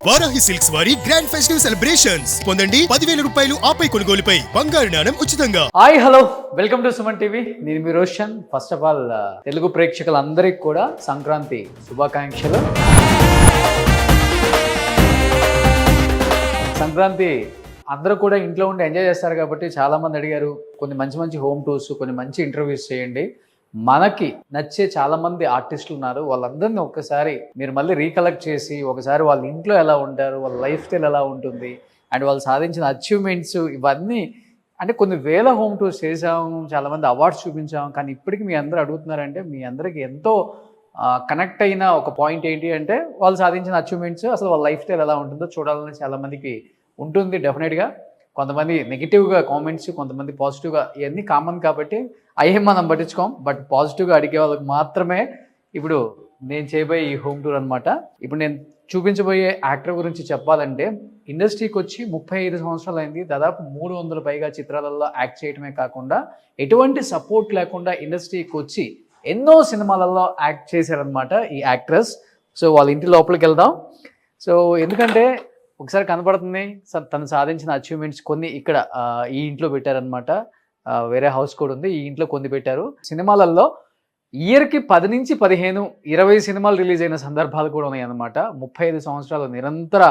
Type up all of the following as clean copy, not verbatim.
Varahi silks వారి grand festive celebrations పొందండి 10,000 రూపాయలు ఆపై కొనుగోలుపై బంగారు నాణెం ఉచితంగా. Hi hello welcome to Suman TV. నేను మీ Roshan. First of all Telugu ప్రేక్షకులందరికీ కూడా సంక్రాంతి శుభాకాంక్షలు. సంక్రాంతి అందరూ కూడా ఇంట్లో ఉండి ఎంజాయ్ చేస్తారు కాబట్టి చాలా మంది అడిగారు కొన్ని మంచి మంచి హోమ్ టూర్స్, కొన్ని మంచి ఇంటర్వ్యూస్ చేయండి. మనకి నచ్చే చాలా మంది ఆర్టిస్టులు ఉన్నారు, వాళ్ళందరినీ ఒక్కసారి మీరు మళ్ళీ రీకలెక్ట్ చేసి ఒకసారి వాళ్ళ ఇంట్లో ఎలా ఉంటారు, వాళ్ళ లైఫ్ స్టైల్ ఎలా ఉంటుంది అండ్ వాళ్ళు సాధించిన అచీవ్మెంట్స్ ఇవన్నీ అంటే కొన్ని వేల హోమ్ టూర్స్ చేసాము, చాలామంది అవార్డ్స్ చూపించాము. కానీ ఇప్పటికీ మీ అందరూ అడుగుతున్నారంటే మీ అందరికీ ఎంతో కనెక్ట్ అయిన ఒక పాయింట్ ఏంటి అంటే వాళ్ళు సాధించిన అచీవ్మెంట్స్, అసలు వాళ్ళ లైఫ్ స్టైల్ ఎలా ఉంటుందో చూడాలని చాలామందికి ఉంటుంది డెఫినెట్గా. కొంతమంది నెగిటివ్గా కామెంట్స్, కొంతమంది పాజిటివ్గా, ఇవన్నీ కామన్ కాబట్టి అయ్యే మనం పట్టించుకోం. బట్ పాజిటివ్గా అడిగే వాళ్ళకి మాత్రమే ఇప్పుడు నేను చేయబోయే ఈ హోమ్ టూర్ అనమాట. ఇప్పుడు నేను చూపించబోయే యాక్టర్ గురించి చెప్పాలంటే ఇండస్ట్రీకి వచ్చి 35 సంవత్సరాలు అయింది. దాదాపు 300 పైగా చిత్రాలలో యాక్ట్ చేయడమే కాకుండా ఎటువంటి సపోర్ట్ లేకుండా ఇండస్ట్రీకి వచ్చి ఎన్నో సినిమాలలో యాక్ట్ చేశారనమాట ఈ యాక్ట్రెస్. సో వాళ్ళ ఇంటి లోపలికి వెళ్దాం. సో ఎందుకంటే ఒకసారి కనపడుతుంది తను సాధించిన అచీవ్మెంట్స్ కొన్ని ఇక్కడ ఈ ఇంట్లో పెట్టారనమాట. వేరే హౌస్ కూడా ఉంది, ఈ ఇంట్లో కొన్ని పెట్టారు. సినిమాలలో ఇయర్కి 10 నుంచి 15, 20 సినిమాలు రిలీజ్ అయిన సందర్భాలు కూడా ఉన్నాయి అన్నమాట. 35 సంవత్సరాలు నిరంతర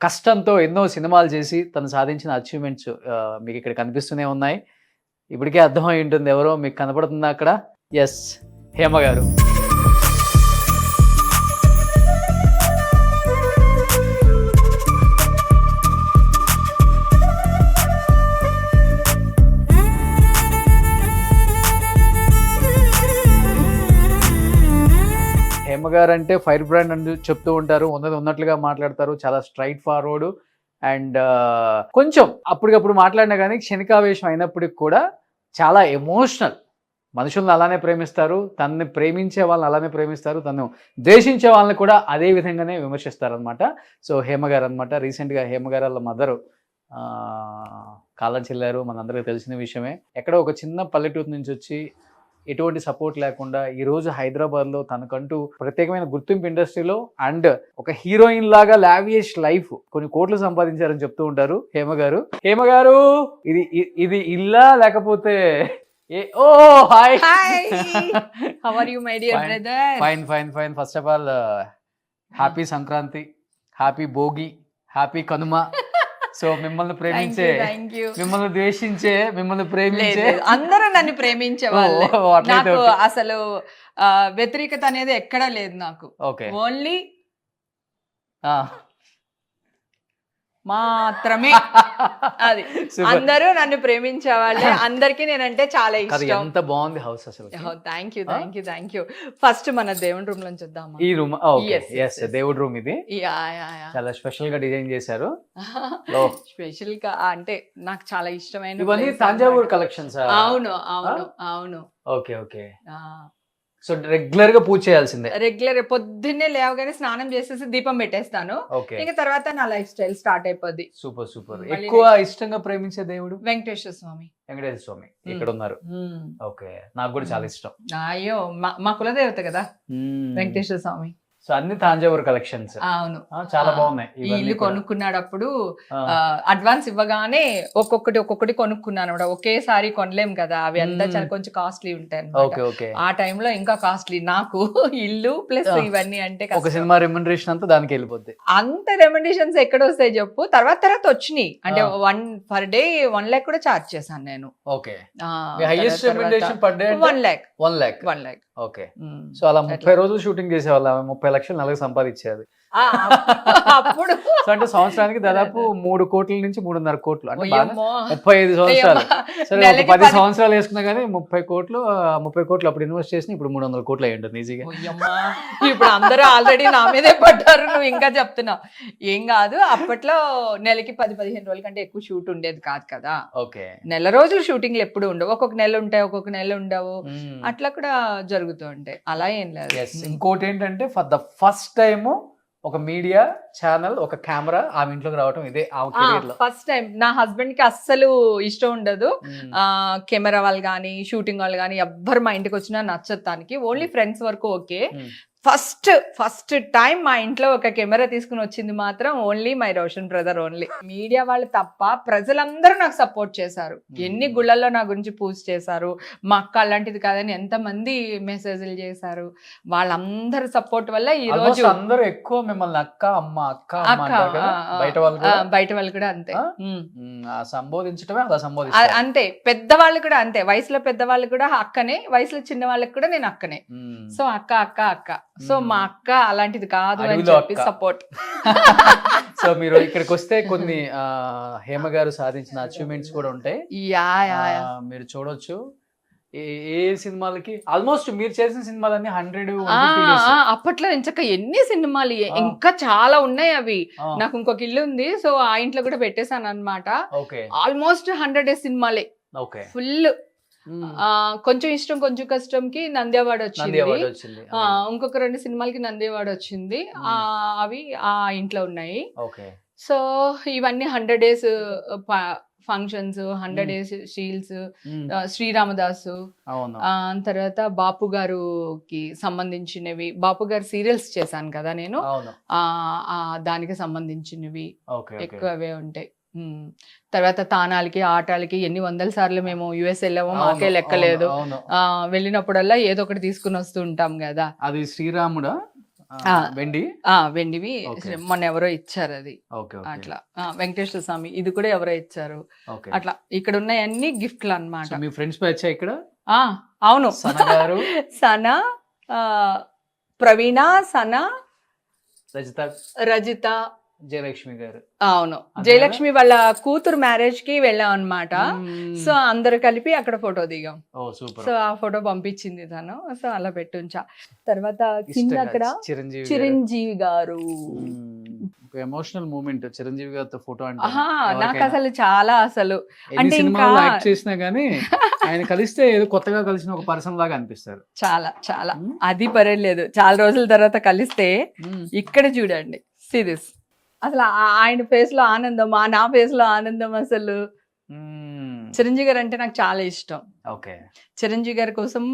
కష్టంతో ఎన్నో సినిమాలు చేసి తను సాధించిన అచీవ్మెంట్స్ మీకు ఇక్కడ కనిపిస్తూనే ఉన్నాయి. ఇప్పటికే అర్థమై ఉంటుంది ఎవరో మీకు కనపడుతుందా అక్కడ. ఎస్, హేమ గారు. హేమ గారు అంటే ఫైర్ బ్రాండ్ అని చెప్తూ ఉంటారు, ఉన్నది ఉన్నట్లుగా మాట్లాడతారు, చాలా స్ట్రైట్ ఫార్వర్డ్ అండ్ కొంచెం అప్పటికప్పుడు మాట్లాడినా కానీ క్షణికావేశం అయినప్పటికి కూడా చాలా ఎమోషనల్. మనుషులను అలానే ప్రేమిస్తారు, తనని ప్రేమించే వాళ్ళని అలానే ప్రేమిస్తారు, తను ద్వేషించే వాళ్ళని కూడా అదే విధంగానే విమర్శిస్తారు అనమాట. సో హేమ గారు అనమాట. రీసెంట్గా హేమ గారు వాళ్ళ మదరు కాలం చెల్లారు, మనందరికీ తెలిసిన విషయమే. ఎక్కడో ఒక చిన్న పల్లెటూరు నుంచి వచ్చి ఎటువంటి సపోర్ట్ లేకుండా ఈరోజు హైదరాబాద్లో తనకంటూ ప్రత్యేకమైన గుర్తింపు ఇండస్ట్రీలో అండ్ ఒక హీరోయిన్ లాగా లావియష్ లైఫ్ కొన్ని కోట్లు సంపాదించారని చెప్తూ ఉంటారు హేమ గారు. హేమ గారు, ఇది ఇల్లా లేకపోతే oh hi. How are you my dear brother? Fine fine fine. First of all happy Sankranti, happy Bhogi, happy Kanuma. So మిమ్మల్ని ప్రేమించే, మిమ్మల్ని ద్వేషించే, మిమ్మల్ని ప్రేమించే అందరూ నన్ను ప్రేమించే వాళ్ళు. నాకు అసలు వ్యతిరేకత అనేది ఎక్కడా లేదు నాకు. ఓన్లీ మాత్రమే అది. అందరూ నన్ను ప్రేమించే వాళ్ళే. అందరికి నేనంటే చాలా ఇష్టం. ఎంత బాగుంది హౌస్ అసలు. Thank you thank you thank you. First మన దేవుడి రూమ్ నుంచి వద్దామా? ఈ రూమ్ దేవుడి రూమ్ ఇది చాలా స్పెషల్ గా డిజైన్ చేశారు. స్పెషల్ గా అంటే నాకు చాలా ఇష్టమైన ఇవన్నీ తంజావూరు కలెక్షన్స్. అవును అవును అవును. Okay okay. సో రెగ్యులర్ గా పూజ చేయాల్సిందే. రెగ్యులర్ పొద్దున్నే లేవగానే స్నానం చేసేసి దీపం పెట్టేస్తాను. ఇంకా తర్వాత నా లైఫ్ స్టైల్ స్టార్ట్ అయిపోద్ది. Super super. ఎక్కువ ఇష్టంగా ప్రేమించే దేవుడు వెంకటేశ్వర స్వామి. వెంకటేశ్వర స్వామి ఇక్కడ ఉన్నారు. ఓకే, నాకు కూడా చాలా ఇష్టం. అయ్యో మా కులదేవత కదా వెంకటేశ్వర స్వామి. సో అన్ని తాంజావూరు కలెక్షన్స్. అవును, చాలా బాగున్నాయి. ఇల్లు కొనుక్కున్నాడప్పుడు అడ్వాన్స్ ఇవ్వగానే ఒక్కొక్కటి కొనుక్కున్నాను. ఒకేసారి కొనలేం కదా, అవి అంతా చాలా కొంచెం కాస్ట్లీ ఉంటాయి. ఆ టైంలో ఇంకా కాస్ట్లీ నాకు ఇల్లు ప్లస్ ఇవన్నీ అంటే ఒక సినిమా రెమ్యునరేషన్ అంతా దానికి వెళ్ళిపోద్ది. అంత రెమ్యునరేషన్స్ ఎక్కడ వస్తాయి చెప్పు. తర్వాత వచ్చినాయి అంటే 1 per day 1 lakh కూడా చార్జ్ చేశాను నేను. Okay, highest remuneration per day 1 lakh. 1 lakh. Okay. So అలా 30 రోజులు షూటింగ్ చేసేవాళ్ళ, 30 లక్షలు నెలకు సంపాదించేది అప్పుడు. సో అంటే సంవత్సరానికి దాదాపు 3 కోట్ల నుంచి 3.5 కోట్లు అంటే 35 సంవత్సరాలు. సరే, 10 సంవత్సరాలు వేసుకున్నా కానీ 30 కోట్లు అప్పుడు ఇన్వెస్ట్ చేసి ఇప్పుడు 300 కోట్లు అయ్యి ఉంటుంది ఈజీగా. ఇప్పుడు అందరూ ఆల్రెడీ నా మీదే పడ్డారు, నువ్వు ఇంకా చెప్తున్నావు. ఏం కాదు, అప్పట్లో నెలకి 10-15 రోజుల కంటే ఎక్కువ షూట్ ఉండేది కాదు కదా. ఓకే, నెల రోజులు షూటింగ్లు ఎప్పుడు ఉండవు, ఒక్కొక్క నెల ఉంటాయి, ఒక్కొక్క నెల ఉండవు, అట్లా కూడా జరుగుతూ ఉంటాయి. అలా ఏం లేదు. ఇంకోటి ఏంటంటే ఫర్ ద ఫస్ట్ టైం ఒక మీడియా ఛానల్, ఒక కెమెరా ఆమె ఇంట్లోకి రావటం ఇదే ఫస్ట్ టైం. నా హస్బెండ్ కి అస్సలు ఇష్టం ఉండదు కెమెరా వాళ్ళు కానీ షూటింగ్ వాళ్ళు కానీ ఎవ్వరు మా ఇంటికి వచ్చినా నచ్చదు తనకి. ఓన్లీ ఫ్రెండ్స్ వరకు ఓకే. ఫస్ట్ టైం మా ఇంట్లో ఒక కెమెరా తీసుకుని వచ్చింది మాత్రం only my Roshan brother only. Media వాళ్ళు తప్ప ప్రజలందరూ నాకు సపోర్ట్ చేశారు. ఎన్ని గుళ్ళల్లో నా గురించి పూజ చేశారు. మా అక్క అలాంటిది కాదని ఎంతమంది మెసేజ్లు చేశారు. వాళ్ళందరి సపోర్ట్ వల్ల ఈ రోజు అందరూ ఎక్కువ మిమ్మల్ని అక్క అమ్మ బయట వాళ్ళు కూడా అంతే సంబోధించడమే అలా సంబోధిస్తారు. అంతే, పెద్దవాళ్ళు కూడా అంతే. వయసులో పెద్దవాళ్ళు కూడా అక్కనే, వయసులో చిన్న వాళ్ళకి కూడా నేను అక్కనే. సో అక్క అక్క అక్క. సో మా అక్క అలాంటిది కాదు అని చెప్పి సపోర్ట్. సో మీరు ఇక్కడికి వస్తే కొన్ని హేమ గారు సాధించిన అచీవ్మెంట్స్ కూడా ఉంటాయి. మీరు చూడొచ్చు. ఏ సినిమాలకి ఆల్మోస్ట్ మీరు చేసిన సినిమాలన్నీ 100 అప్పట్లో ఇంచక ఎన్ని సినిమాలు, ఇంకా చాలా ఉన్నాయి అవి. నాకు ఇంకొక ఇల్లు ఉంది, సో ఆ ఇంట్లో కూడా పెట్టేశాను అన్నమాట. ఆల్మోస్ట్ 100 సినిమాలే ఫుల్. కొంచెం ఇష్టం కొంచెం కష్టంకి నంది అవార్డు వచ్చింది. ఇంకొక 2 సినిమాలకి నంది అవార్డు వచ్చింది. అవి ఆ ఇంట్లో ఉన్నాయి. సో ఇవన్నీ 100 days functions, 100 days Seales, Sri Ramadasu, తర్వాత బాపు గారుకి సంబంధించినవి. బాపు గారు సీరియల్స్ చేశాను కదా నేను, దానికి సంబంధించినవి ఎక్కువవే ఉంటాయి. తర్వాత తానాలకి ఆటాలకి ఎన్ని 100 సార్లు మేము యుఎస్ వెళ్ళామో మాకే లెక్కలేదు. వెళ్ళినప్పుడల్లా ఏదో ఒకటి తీసుకుని వస్తూ ఉంటాం కదా. అది శ్రీరాముడా వెండివి మొన్న ఎవరో ఇచ్చారు అది. అట్లా వెంకటేశ్వర స్వామి ఇది కూడా ఎవరో ఇచ్చారు. అట్లా ఇక్కడ ఉన్నాయన్ని గిఫ్ట్లు అన్నమాట. మీ ఫ్రెండ్స్ వచ్చాయి ఇక్కడ? అవును, సనా, ప్రవీణ, సనా, రజిత, జయలక్ష్మి గారు. అవును, జయలక్ష్మి వాళ్ళ కూతురు మ్యారేజ్ కి వెళ్ళాం అన్నమాట. సో అందరు కలిపి అక్కడ ఫోటో దిగాం. సో ఆ ఫోటో పంపించింది తను. సో అలా పెట్టుంచా. తర్వాత కింద అక్కడ చిరంజీవి గారు. ఎమోషనల్ మూమెంట్ చిరంజీవి గారితో ఫోటో అంటే నాకు అసలు చాలా అసలు అంటే ఇంకా యాక్ట్ చేసినా గానీ ఆయన కలిస్తే ఏదో కొత్తగా కలిసిన ఒక పర్సన్ లాగా అనిపిస్తారు. చాలా చాలా అది పర్లేదు. చాలా రోజుల తర్వాత కలిస్తే ఇక్కడ చూడండి సిరీస్ అసలు ఆయన ఫేస్ లో ఆనందం, నా ఫేస్ లో ఆనందం. అసలు చిరంజీవి గారు అంటే నాకు చాలా ఇష్టం. చిరంజీవి గారి కోసం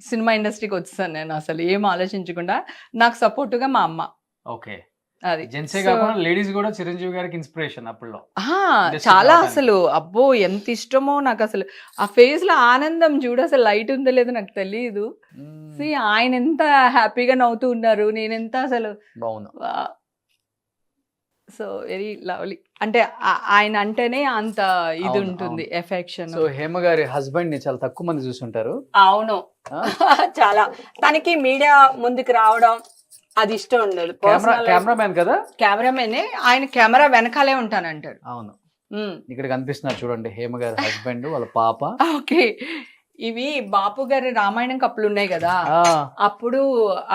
సినిమా ఇండస్ట్రీకి వచ్చేసాను నేను అసలు ఏం ఆలోచించకుండా. నాకు సపోర్ట్ గా మా అమ్మ. అది జెంట్సే కాకుండా లేడీస్ కూడా చిరంజీవి గారికి ఇన్స్పిరేషన్ అప్పుడులో చాలా. అసలు అబ్బో ఎంత ఇష్టమో నాకు అసలు. ఆ ఫేస్ లో ఆనందం చూడు, అసలు లైట్ ఉందో లేదో నాకు తెలియదు. ఆయన ఎంత హ్యాపీగా నవ్వుతూ ఉన్నారు, నేనెంత అసలు బాగున్నా. So very lovely. అంటే ఆయన అంటేనే అంత ఇది ఉంటుంది, ఎఫెక్షన్. సో హేమ గారి హస్బెండ్ ని చాలా తక్కువ మంది చూసుంటారు. అవును, చాలా. తనకి మీడియా ముందుకు రావడం అది ఇష్టం ఉండదు. కెమెరామెన్ కదా, కెమెరామెనే. ఆయన కెమెరా వెనకాలే ఉంటానంటాడు. అవును, ఇక్కడ కనిపిస్తున్నారు చూడండి హేమ గారి హస్బెండ్, వాళ్ళ పాప. ఓకే, ఇవి బాపు గారి రామాయణం కప్పులు ఉన్నాయి కదా, అప్పుడు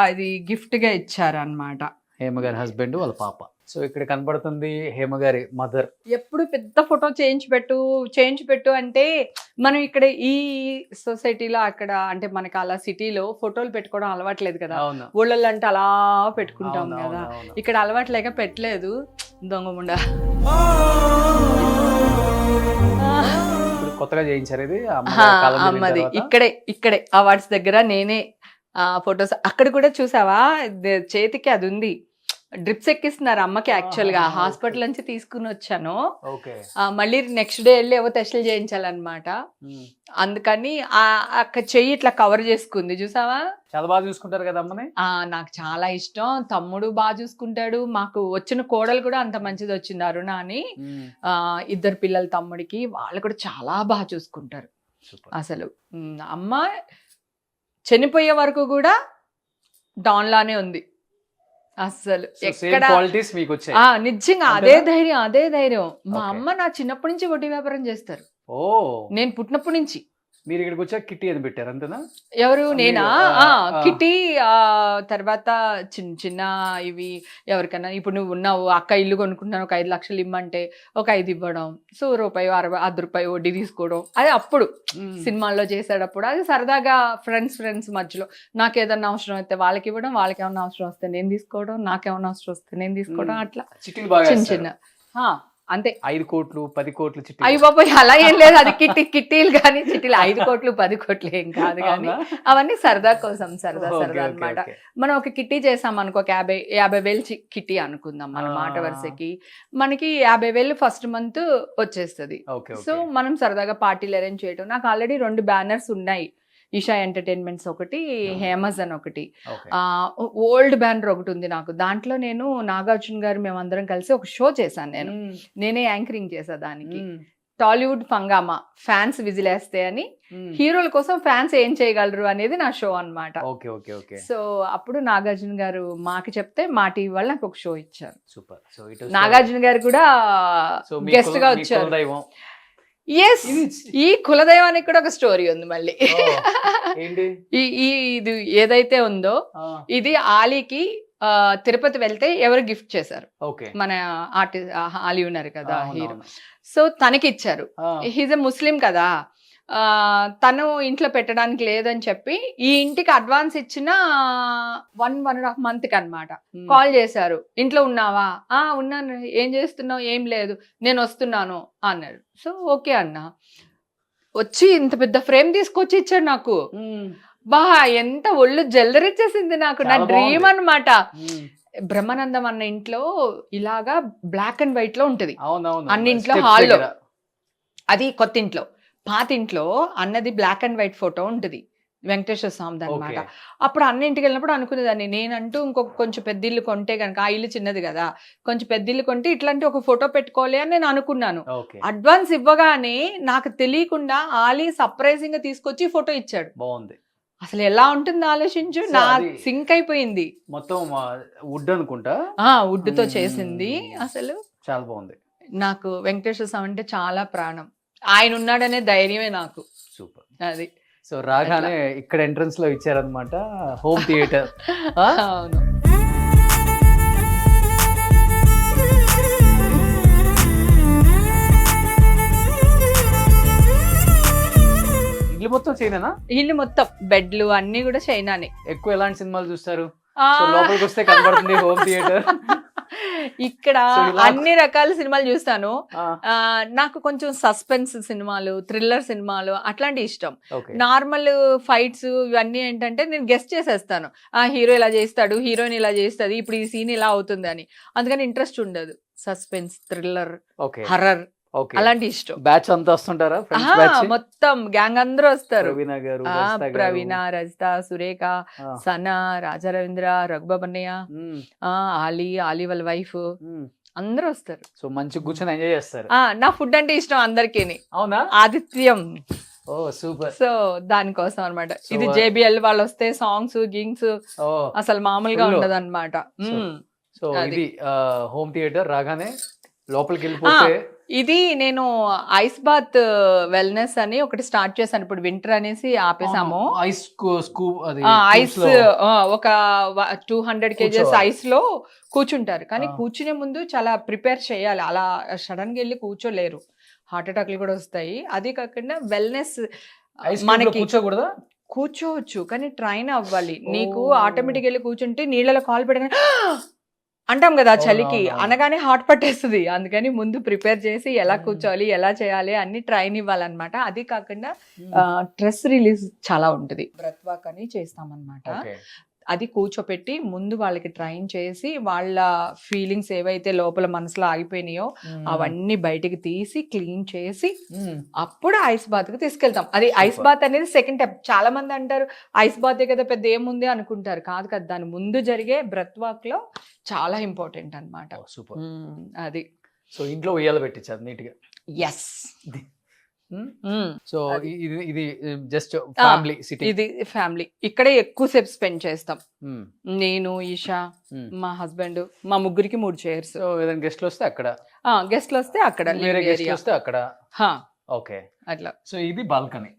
అది గిఫ్ట్ గా ఇచ్చారు అన్నమాట. హేమ గారి హస్బెండ్, వాళ్ళ పాప. సో ఇక్కడ కనబడుతుంది హేమ గారి మదర్. ఎప్పుడు పెద్ద ఫోటో చేయించి పెట్టు అంటే మనం ఇక్కడ ఈ సొసైటీలో అక్కడ అంటే మనకి అలా సిటీలో ఫోటోలు పెట్టుకోవడం అలవాట్లేదు కదా. ఊళ్ళల్లో అంటే అలా పెట్టుకుంటాం కదా, ఇక్కడ అలవాట్లేక పెట్టలేదు. దొంగముండా కొత్తగా చేయించారు ఇది అమ్మది. ఇక్కడే అవార్డ్స్ దగ్గర నేనే ఫొటోస్. అక్కడ కూడా చూసావా చేతికి అది ఉంది, డ్రిప్స్ ఎక్కిస్తున్నారు అమ్మకి. యాక్చువల్ గా హాస్పిటల్ నుంచి తీసుకుని వచ్చాను, మళ్ళీ నెక్స్ట్ డే వెళ్ళి ఏవో టెస్టులు చేయించాలన్నమాట. అందుకని అక్కడ చెయ్యి ఇట్లా కవర్ చేసుకుంది, చూసావా. చాలా బాగా చూసుకుంటారు కదా అమ్మని. నాకు చాలా ఇష్టం. తమ్ముడు బాగా చూసుకుంటాడు. మాకు వచ్చిన కోడలు కూడా అంత మంచిది వచ్చింది, అరుణ అని. 2 పిల్లల తమ్ముడికి, వాళ్ళు కూడా చాలా బాగా చూసుకుంటారు అసలు. అమ్మ చనిపోయే వరకు కూడా డాన్ లానే ఉంది అసలు. ఎక్కడ నిజంగా అదే ధైర్యం. మా అమ్మ నా చిన్నప్పటి నుంచి వడ్డీ వ్యాపారం చేస్తారు. నేను పుట్టినప్పటి నుంచి. మీరు ఇక్కడికి వచ్చా కిట్టి అని పెట్టారు అంతేనా? ఎవరు? నేనా? కిట్టి, తర్వాత చిన్న చిన్న ఇవి ఎవరికైనా. ఇప్పుడు నువ్వు ఉన్నావు, అక్క ఇల్లు కొనుక్కుంటున్నాను, ఒక 5 లక్షలు ఇమ్మంటే ఒక 5 ఇవ్వడం. సో ₹1 వడ్డీ తీసుకోవడం. అది అప్పుడు సినిమాల్లో చేసేటప్పుడు అది సరదాగా ఫ్రెండ్స్ మధ్యలో. నాకు ఏదన్నా అవసరం అయితే వాళ్ళకి ఇవ్వడం, వాళ్ళకి ఏమన్నా అవసరం వస్తే నేను తీసుకోవడం, నాకేమన్నా అవసరం వస్తే నేను తీసుకోవడం. అట్లా చిన్న అంతే. 5 కోట్లు 10 కోట్లు చిట్టి అయ్యి బాబోయ్ అలా ఏం లేదు, అది కిట్టీలు కానీ చిట్టీలు 5 కోట్లు 10 కోట్లు ఏం కాదు కానీ అవన్నీ సరదా కోసం సరదా అన్నమాట. మనం ఒక కిట్టీ చేసాం అనుకో, 50,000 కిట్టీ అనుకుందాం మన మాట వరుసకి, మనకి 50,000 ఫస్ట్ మంత్ వచ్చేస్తుంది. సో మనం సరదాగా పార్టీలు అరేంజ్ చేయటం. నాకు ఆల్రెడీ 2 బ్యానర్స్ ఉన్నాయి, ఈషా ఎంటర్టైన్మెంట్స్ ఒకటి, హేమజన్ ఒకటి, ఓల్డ్ బ్యానర్ ఒకటి ఉంది నాకు. దాంట్లో నేను నాగార్జున గారు మేమందరం కలిసి ఒక షో చేశాను, నేనే యాంకరింగ్ చేసా దానికి. టాలీవుడ్ ఫంగామా, ఫ్యాన్స్ విజిలేస్తే అని, హీరోల కోసం ఫ్యాన్స్ ఏం చేయగలరు అనేది నా షో అన్నమాట. సో అప్పుడు నాగార్జున గారు మాకు చెప్తే మా టీవీ వాళ్ళు నాకు ఒక షో ఇచ్చారు. నాగార్జున గారు కూడా గెస్ట్ గా వచ్చారు. ఎస్, ఈ కులదైవానికి కూడా ఒక స్టోరీ ఉంది మళ్ళీ. ఇది ఏదైతే ఉందో ఇది ఆలీకి తిరుపతి వెళ్తే ఎవరు గిఫ్ట్ చేశారు, మన ఆర్టిస్ట్ ఆలీ ఉన్నారు కదా హీరో, సో తనకి ఇచ్చారు. హీజ్ ఎ ముస్లిం కదా, తను ఇంట్లో పెట్టడానికి లేదని చెప్పి ఈ ఇంటికి అడ్వాన్స్ ఇచ్చిన 1.5 month కి అన్నమాట కాల్ చేశారు. ఇంట్లో ఉన్నావా? ఉన్నాను. ఏం చేస్తున్నావు? ఏం లేదు, నేను వస్తున్నాను అన్నారు. సో ఓకే అన్న, వచ్చి ఇంత పెద్ద ఫ్రేమ్ తీసుకొచ్చి ఇచ్చాడు నాకు. బా ఎంత ఒళ్ళు జల్లరిచ్చేసింది నాకు, నా డ్రీమ్ అన్నమాట. బ్రహ్మానందం అన్న ఇంట్లో ఇలాగా బ్లాక్ అండ్ వైట్ లో ఉంటది అన్నింట్లో, హాల్లో. అది కొత్త ఇంట్లో. పాత ఇంట్లో అన్నది బ్లాక్ అండ్ వైట్ ఫోటో ఉంటుంది, వెంకటేశ్వర స్వామిది అనమాట. అప్పుడు అన్నింటికి వెళ్ళినప్పుడు అనుకునేదాన్ని, నేనంటూ ఇంకొక కొంచెం పెద్ద ఇల్లు కొంటే కనుక, ఆ ఇల్లు చిన్నది కదా, కొంచెం పెద్ద ఇల్లు కొంటే ఇట్లాంటి ఒక ఫోటో పెట్టుకోవాలి అని నేను అనుకున్నాను. అడ్వాన్స్ ఇవ్వగానే నాకు తెలియకుండా ఆలీ సర్ప్రైజింగ్ గా తీసుకొచ్చి ఫోటో ఇచ్చాడు. బాగుంది. అసలు ఎలా ఉంటుంది ఆలోచించు, నా సింక్ అయిపోయింది. మొత్తం వుడ్ అనుకుంటా, వుడ్ తో చేసింది. అసలు చాలా బాగుంది. నాకు వెంకటేశ్వర స్వామి అంటే చాలా ప్రాణం, ఆయన ఉన్నాడనే ధైర్యమే నాకు. సూపర్. అది సో రాగానే ఇక్కడ ఎంట్రన్స్ లో ఇచ్చారనమాట హోమ్ థియేటర్. అవును. ఇల్లు మొత్తం చైనానా? ఇల్లు మొత్తం బెడ్లు అన్ని కూడా చైనానే. ఎక్కువ ఎలాంటి సినిమాలు చూస్తారు? లోపలికి వస్తే కనబడుతుంది హోమ్ థియేటర్. ఇక్కడ అన్ని రకాల సినిమాలు చూస్తాను. నాకు కొంచెం సస్పెన్స్ సినిమాలు, థ్రిల్లర్ సినిమాలు అట్లాంటి ఇష్టం. నార్మల్ ఫైట్స్ ఇవన్నీ ఏంటంటే నేను గెస్ట్ చేసేస్తాను, హీరో ఇలా చేస్తాడు, హీరోయిన్ ఇలా చేస్తుంది, ఇప్పుడు ఈ సీన్ ఇలా అవుతుంది అని. అందుకని ఇంట్రెస్ట్ ఉండదు. సస్పెన్స్, థ్రిల్లర్, హర్రర్ అలాంటి ఇష్టం. బ్యాచ్ అంతా వస్తుంటారా? మొత్తం గ్యాంగ్ అందరూ వస్తారు. ప్రవీణ, రజిత, సురేఖ, సనా, రాజా రవీంద్ర, రఘుబాబన్నయ్య, ఆలీ వాళ్ళ వైఫ్ అందరూ వస్తారు. సో మంచి కూర్చొని ఎంజాయ్ చేస్తారు. నా ఫుడ్ అంటే ఇష్టం అందరికి. అవునా? ఆతిథ్యం. ఓ సూపర్. సో దానికోసం అనమాట. ఇది JBL వాళ్ళు వస్తే సాంగ్స్ గింగ్స్ అసలు మామూలుగా ఉండదు అనమాట. సో ఇది హోమ్ థియేటర్ రాగానే లోపలికి వెళ్ళిపోతే ఇది నేను ఐస్ బాత్ వెల్నెస్ అని ఒకటి స్టార్ట్ చేశాను. ఇప్పుడు వింటర్ అనేసి ఆపేసాము. ఐస్ ఒక 200 kgs ఐస్ లో కూర్చుంటారు, కానీ కూర్చునే ముందు చాలా ప్రిపేర్ చేయాలి. అలా సడన్ గా వెళ్ళి కూర్చోలేరు, హార్ట్ అటాక్లు కూడా వస్తాయి. అది కాకుండా వెల్నెస్ మనకి కూర్చోవచ్చు, కానీ ట్రైన్ అవ్వాలి. నీకు ఆటోమేటిక్ వెళ్ళి కూర్చుంటే నీళ్ళలో కాలు పెట్టగానే అంటాం కదా చలికి, అనగానే హార్ట్ పట్టేస్తుంది. అందుకని ముందు ప్రిపేర్ చేసి ఎలా కూర్చోవాలి, ఎలా చేయాలి అన్ని ట్రైన్ ఇవ్వాలన్నమాట. అది కాకుండా స్ట్రెస్ రిలీజ్ చాలా ఉంటుంది. బ్రెత్ వాక్ అని చేస్తామన్నమాట. అది కూర్చోపెట్టి ముందు వాళ్ళకి ట్రైన్ చేసి వాళ్ళ ఫీలింగ్స్ ఏవైతే లోపల మనసులో ఆగిపోయినాయో అవన్నీ బయటికి తీసి క్లీన్ చేసి అప్పుడు ఐస్ బాత్ కి తీసుకెళ్తాం. అది ఐస్ బాత్ అనేది సెకండ్ స్టెప్. చాలా మంది అంటారు ఐస్ బాత్ కదా పెద్ద ఏముంది అనుకుంటారు. కాదు కదా, దాని ముందు జరిగే బ్రెత్ వాక్ లో చాలా ఇంపార్టెంట్ అన్నమాట. సూపర్. అది సో ఇంట్లో ఉయ్యాల పెట్టించారు నీట్ గా. ఎస్. సో ఇది జస్ట్ ఫ్యామిలీ సిటీ. ఇది ఫ్యామిలీ. ఇక్కడే ఎక్కువ సేపు స్పెండ్ చేస్తాం. నేను, ఈషా, మా హస్బెండ్, మా ముగ్గురికి 3 chairs. సో ఏదైనా గెస్ట్లు వస్తే అక్కడ, గెస్ట్లు వస్తే అక్కడ, వేరే గెస్ట్లు వస్తే అక్కడ. ఓకే, అట్లా. సో ఇది బాల్కనీ.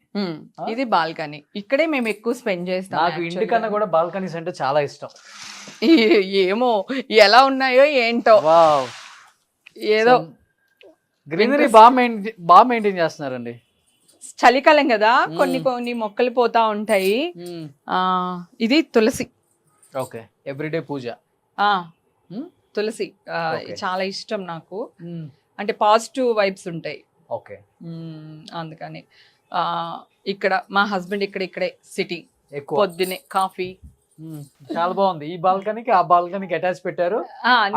ఇది బాల్కనీ. ఇక్కడే మేము ఎక్కువ స్పెండ్ చేస్తాం. నాకు ఇంటికన్నా కూడా బాల్కనీస్ అంటే చాలా ఇష్టం. ఏమో ఎలా ఉన్నాయో ఏంటో, ఏదో గ్రీనరీ బాగా మెయింటైన్ చేస్తున్నారండి. చలికాలం కదా, కొన్ని మొక్కలు పోతా ఉంటాయి. ఇది తులసి. ఓకే, ఎవ్రీడే పూజ. తులసి చాలా ఇష్టం నాకు. అంటే పాజిటివ్ వైబ్స్ ఉంటాయి. ఓకే. అందుకని ఇక్కడ మా హస్బెండ్ ఇక్కడే సిట్టింగ్, ఎక్కువ పొద్దునే కాఫీ. చాలా బాగుంది. ఈ బాల్కనీకి ఆ బాల్కనీకి అటాచ్ పెట్టారు.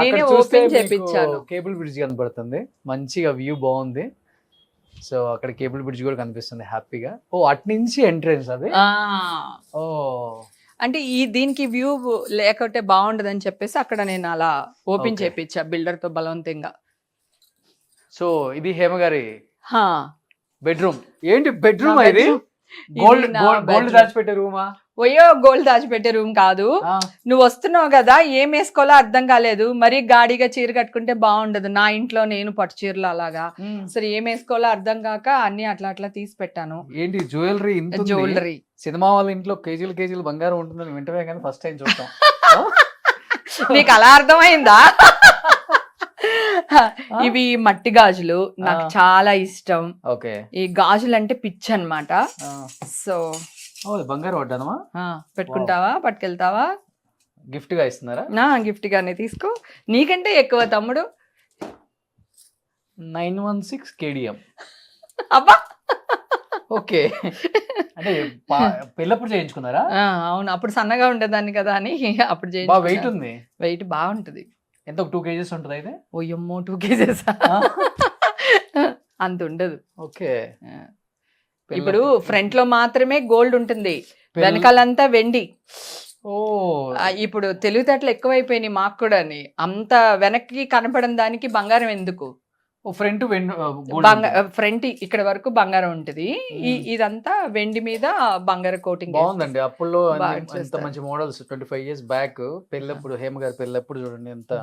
నేనే ఓపెన్ చేపించాను. కేబుల్ బ్రిడ్జ్ కనబడుతుంది, మంచిగా వ్యూ బాగుంది. సో అక్కడ కేబుల్ బ్రిడ్జ్ కూడా కనిపిస్తుంది హ్యాపీగా. ఓ అటు నుంచి ఎంట్రన్స్ అది. ఓ అంటే దీనికి వ్యూ లేకపోతే బాగుండదని చెప్పేసి అక్కడ నేను అలా ఓపెన్ Okay. చేపించా బిల్డర్ తో బలవంతంగా. సో ఇది హేమ గారి హా, బెడ్రూమ్. ఏంటి బెడ్రూమ్ నా ఇది? bedroom. గోల్డ్ ఇది నా గోల్డ్ bedroom. దాచిపెట్టే రూమా? ఒయ్యో గోల్డ్ దాచిపెట్టే రూమ్ కాదు. నువ్వు వస్తున్నావు కదా, ఏం వేసుకోవాలో అర్థం కాలేదు. మరీ గాడిగా చీర కట్టుకుంటే బాగుండదు. నా ఇంట్లో నేను పట్టు చీరలు అలాగా, సరే ఏం వేసుకోవాలో అర్థం కాక అన్ని అట్లా తీసి పెట్టాను. ఏంటి జ్యువెలరీ? జ్యువెలరీ. సినిమా వాళ్ళ ఇంట్లో కేజీలు బంగారం ఉంటుందని వింటమే కానీ ఫస్ట్ టైం చూస్తాం. నీకు అలా అర్థమైందా? ఇవి మట్టి గాజులు, నాకు చాలా ఇష్టం. ఓకే. ఈ గాజులు అంటే పిచ్చి అన్నమాట. సో బంగారం వడ్డానమా? పెట్టుకుంటావా, పట్టుకెళ్తావా? గిఫ్ట్ గా ఇస్తున్నారా? నా గిఫ్ట్ గానే తీసుకో. నీకంటే ఎక్కువ తమ్ముడు. 916 KDM. అబ్బా, ఓకే. అంటే పెళ్ళప్పుడు చేయించుకున్నారా? అవును, అప్పుడు సన్నగా ఉండేదాన్ని కదా అని అప్పుడు వెయిట్ ఉంది. వెయిట్ బాగుంటది. ఎంత 2 kgs ఉంటుంది అయితే? ఓయమ్మో 2 kgs అంత ఉండదు. ఓకే. ఇప్పుడు ఫ్రంట్ లో మాత్రమే గోల్డ్ ఉంటుంది, వెనకాలంతా వెండి. ఓ ఇప్పుడు తెలివితేటలు ఎక్కువైపోయినాయి మాకు కూడా. అంత వెనక్కి కనపడని దానికి బంగారం ఎందుకు? ఫ్రంట్ ఫ్రంట్ ఇక్కడ వరకు బంగారం ఉంటుంది, ఇదంతా వెండి మీద బంగారం కోటింగ్. బాగుందండి. అప్పుల్లో ఎంత మంచి మోడల్స్ 25 years బ్యాక్ పెళ్ళప్పుడు, హేమ గారి పెళ్ళప్పుడు చూడండి ఎంత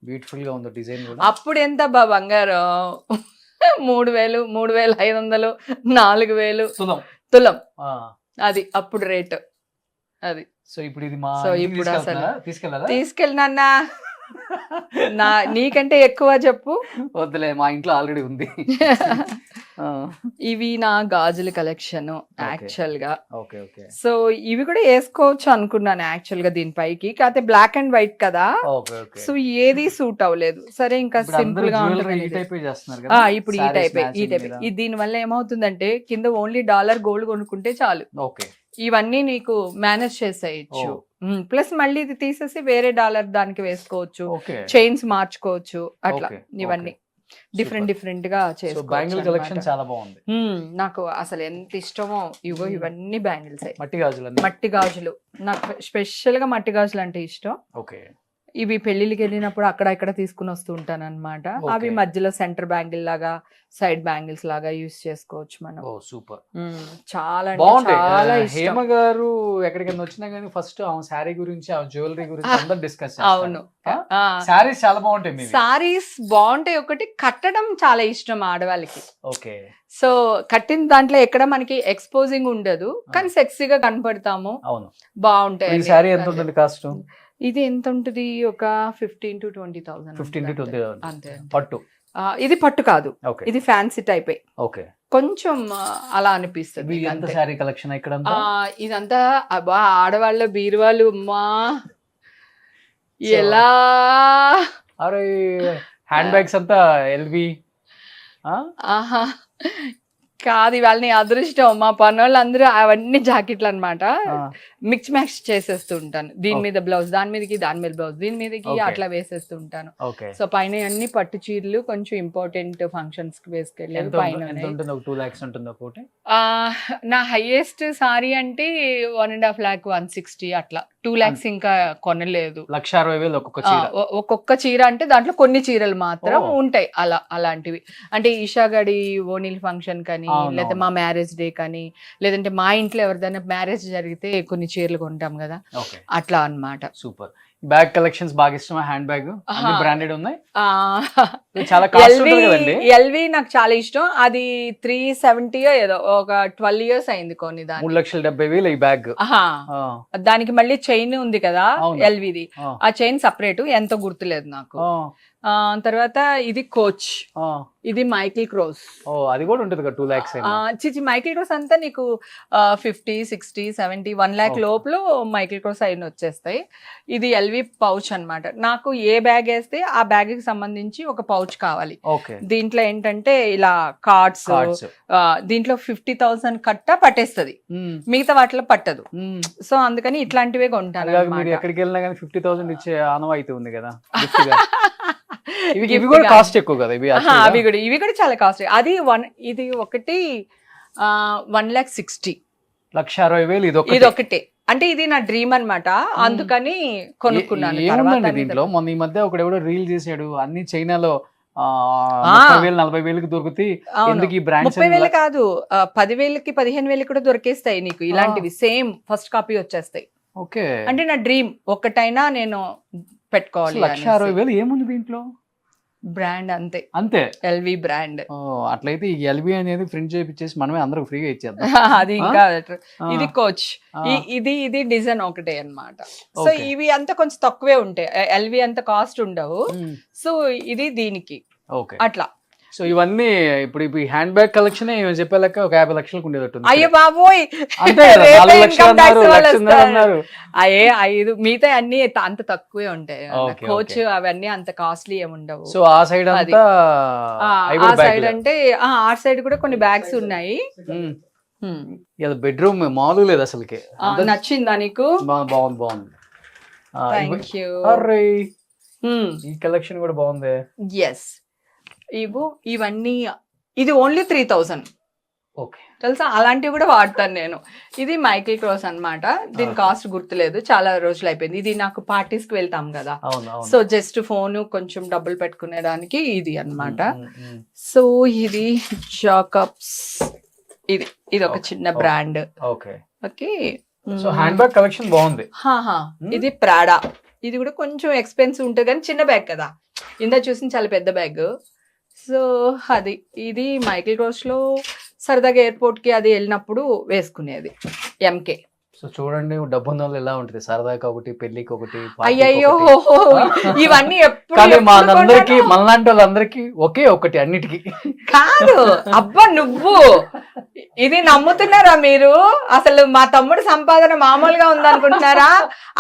బ్యూటిఫుల్ గా ఉందో డిజైన్ కూడా. అప్పుడు ఎంత బంగారం? 3000, 3500, 4000 తులం. అది అప్పుడు రేట్ అది. సో ఇప్పుడు ఇది మా ఇప్పుడు అసలు తీసుకెళ్ళాలా? తీసుకెళ్ళినా నీకంటే ఎక్కువ చెప్పు. వద్దులే, మా ఇంట్లో ఆల్రెడీ ఉంది. ఇవి నా గాజుల కలెక్షన్ యాక్చువల్ గా. Okay okay. సో ఇవి కూడా వేసుకోవచ్చు అనుకున్నాను యాక్చువల్ గా దీనిపైకి, కాకపోతే బ్లాక్ అండ్ వైట్ కదా. సో ఏది సూట్ అవ్వలేదు. సరే ఇంకా సింపుల్ గా ఉంటుంది. ఇప్పుడు ఈ టైప్ దీని వల్ల ఏమవుతుందంటే కింద ఓన్లీ $గోల్డ్ కొనుక్కుంటే చాలు, ఇవన్నీ నీకు మేనేజ్ చేసేయచ్చు. ప్లస్ మళ్ళీ ఇది తీసేసి వేరే డాలర్ దానికి వేసుకోవచ్చు, చైన్స్ మార్చుకోవచ్చు, అట్లా ఇవన్నీ డిఫరెంట్ గా చేసుకోవచ్చు. కలెక్షన్ చాలా బాగుంది. నాకు అసలు ఎంత ఇష్టమో. ఇవన్నీ బ్యాంగిల్స్, మట్టి గాజులు. నాకు స్పెషల్ గా మట్టి గాజులు అంటే ఇష్టం. ఓకే. ఇవి పెళ్లిళ్ళకి వెళ్ళినప్పుడు అక్కడ ఇక్కడ తీసుకుని వస్తూ ఉంటాను అనమాట. అవి మధ్యలో సెంటర్ బ్యాంగిల్ లాగా, సైడ్ బ్యాంగిల్స్ లాగా యూస్ చేసుకోవచ్చు మనం. సూపర్, చాలా బాగుంటాయి. హేమ గారు ఎక్కడికైనా వచ్చినా గానీ ఫస్ట్ ఆమె శారీ గురించి, ఆమె జ్యువెలరీ గురించి అందరూ డిస్కస్. అవును, శారీస్ చాలా బాగుంటాయి. శారీస్ బాగుంటాయి. ఒకటి కట్టడం చాలా ఇష్టం ఆడవాళ్ళకి. ఓకే. సో కట్టిన దాంట్లో ఎక్కడ మనకి ఎక్స్పోజింగ్ ఉండదు, కానీ సెక్సీగా కనపడతాము. అవును, బాగుంటాయి. శారీ ఎంత ఉంటుంది కాస్ట్? ఇది ఎంత ఉంటుంది? ఒక 15,000 to 20,000. 15,000 to 20,000 అంతే. పట్టు? ఇది పట్టు కాదు, ఇది ఫ్యాన్సీ టైప్. ఓకే. కొంచెం అలా అనిపిస్తుంది. కలెక్షన్ ఇక్కడ ఇదంతా అబ్బా ఆడవాళ్ళ బీరువాళ్ళు. అమ్మా ఎలా! అరే హ్యాండ్ బ్యాగ్స్ అంతా ఎల్వి. ఆహా కాదు, ఇవాళ నీ అదృష్టం. మా పనోళ్ళు అందరూ అవన్నీ జాకెట్లు అనమాట, మిక్స్ మ్యాక్స్ చేసేస్తూ ఉంటాను. దీని మీద బ్లౌజ్, దాని మీదకి, దాని మీద బ్లౌజ్, దీని మీదకి అట్లా వేసేస్తూ ఉంటాను. సో పైన అన్ని పట్టు చీరలు, కొంచెం ఇంపార్టెంట్ ఫంక్షన్స్ కి వేసుకెళ్ళేది. పైన 2 lakhs ఉంటుంది ఒకటి. నా హైయెస్ట్ సారీ అంటే 1.5 lakh, 160 అట్లా. 2 lakhs ఇంకా కొనలేదు. 1,60,000 ఒక్కొక్క చీర. ఒక్కొక్క చీర అంటే దాంట్లో కొన్ని చీరలు మాత్రం ఉంటాయి అలాంటివి. అంటే ఈషా గడి ఓణీల్ ఫంక్షన్ కానీ, లేదా మా మ్యారేజ్ డే కానీ, లేదంటే మా ఇంట్లో ఎవరిదైనా మ్యారేజ్ జరిగితే కొన్ని చీరలు కొంటాం కదా, అట్లా అన్నమాట. సూపర్. బ్యాగ్ కలెక్షన్స్ బాగా ఇష్టమా? హ్యాండ్ బ్యాగ్ బ్రాండెడ్ ఉన్నాయి, చాలా కాస్ట్ ఉంటుంది కదండి. ఎల్వి నాకు చాలా ఇష్టం. అది 370 ఏదో, ఒక 12 years అయింది కొన్ని. దాని 3,70,000 ఈ బ్యాగ్. దానికి మళ్ళీ చైన్ ఉంది కదా ఎల్విది, ఆ చైన్ సపరేట్, ఎంతో గుర్తులేదు నాకు. తర్వాత ఇది కోచ్, ఇది మైకిల్ క్రోస్. అది కూడా ఉంటుంది కదా 2 lakhs. చిచి మైకిల్ క్రోస్ అంతా నీకు 50, 60, 70, 1 lakh లోపల మైకిల్ క్రోస్ అయిన వచ్చేస్తాయి. ఇది ఎల్వి పౌచ్ అన్నమాట. నాకు ఏ బ్యాగ్ వేస్తే ఆ బ్యాగ్ కి సంబంధించి ఒక పౌచ్ కౌచ్ కావాలి. ఓకే. దీంట్లో ఏంటంటే ఇలా కార్డ్స్, దీంట్లో 50,000 కట్ట పట్టేస్తుంది, మిగతా వాటిలో పట్టదు. సో అందుకని ఇట్లాంటివే కొంటాను. మీరు ఎక్కడికి వెళ్ళినా కానీ 50,000 ఇచ్చే ఆనవాయితీ ఉంది కదా. ఇవి కూడా కాస్ట్ ఎక్కువ కదా ఇవి. ఇవి కూడా చాలా కాస్ట్. అది ఇది ఒకటి 1,60,000, 1,60,000 ఇది ఒకటే. అంటే ఇది నా డ్రీమ్ అన్నమాట, అందుకని కొనుక్కున్నాను. ఏముందండి దీంట్లో? మొన్న ఈ మధ్య ఒకడెవడో రీల్ చేశాడు, అన్ని చైనాలో 30,000 40,000 దొరుకుతాయి. ఎందుకు ఈ బ్రాండ్స్? 30,000 కాదు, 10,000కి 15,000 కూడా దొరికేస్తాయి నీకు ఇలాంటివి, సేమ్ ఫస్ట్ కాపీ వచ్చేస్తాయి. ఓకే. అంటే నా డ్రీమ్ ఒక్కటైనా నేను పెట్టుకోవాలి. 1,60,000 ఏముంది దీంట్లో? బ్రాండ్ అంతే, అంతే. LV brand. అట్లయితే ఈ ఎల్వి అనేది ప్రింట్ చేయించేసి మనమే అందరికి ఫ్రీగా ఇచ్చేద్దాం. అది ఇంకా ఇది కోచ్, ఇది డిజైన్ ఒకటే అన్నమాట. సో ఇవి అంతా కొంచెం తక్కువే ఉంటాయి, ఎల్వి అంత కాస్ట్ ఉండవు. సో ఇది దీనికి అట్లా. సో ఇవన్నీ ఇప్పుడు హ్యాండ్ బ్యాగ్ కలెక్షన్ చెప్పే లెక్క ఒక 50 లక్షలకు ఉండేటట్టు. అయ్యో బాబోయ్, అయ్యే 5 మిగతా అన్ని అంత తక్కువే ఉంటాయి. కోచ్ అవన్నీ అంత కాస్ట్లీ ఏమి ఉండవు. సో ఆ సైడ్ అంతా, ఆ సైడ్ అంటే ఆ సైడ్ కూడా కొన్ని బ్యాగ్స్ ఉన్నాయి. బెడ్రూమ్ మామూలు లేదు అసలుకి. నచ్చిందా నీకు? బాగుంది బాగుంది. Thank you. ఈ కలెక్షన్ కూడా బాగుంది. ఎస్, ఇవన్నీ ఇది ఓన్లీ 3,000. ఓకే, తెలుసా? అలాంటివి కూడా వాడతాను నేను. ఇది మైకిల్ క్రోస్ అన్నమాట, దీని కాస్ట్ గుర్తులేదు, చాలా రోజులు అయిపోయింది. ఇది నాకు పార్టీస్ కి వెళ్తాం కదా, సో జస్ట్ ఫోన్ కొంచెం డబ్బులు పెట్టుకునేదానికి ఇది అన్నమాట. సో ఇది జాకబ్స్, ఇది ఒక చిన్న brand. Okay. Okay. So hand bag collection బాగుంది. ఇది ప్రాడా, ఇది కూడా కొంచెం ఎక్స్పెన్సివ్ ఉంటుంది కానీ చిన్న బ్యాగ్ కదా, ఇందా చూసిన చాలా పెద్ద బ్యాగ్. సో ఇది మైకిల్ క్రోస్ లో సరదాగా ఎయిర్పోర్ట్ కి అది వెళ్ళినప్పుడు వేసుకునేది, ఎంకే. సో చూడండి, డబ్బు ఉన్న వాళ్ళు ఎలా ఉంటుంది, సరదాగా ఒకటి, పెళ్లికి ఒకటి. అయ్యో, ఇవన్నీ మనందరికి, మనలాంటి వాళ్ళందరికీ ఒకే ఒకటి అన్నిటికీ కాదు. అబ్బా నువ్వు ఇది నమ్ముతున్నారా మీరు? అసలు మా తమ్ముడు సంపాదన మామూలుగా ఉందనుకుంటున్నారా?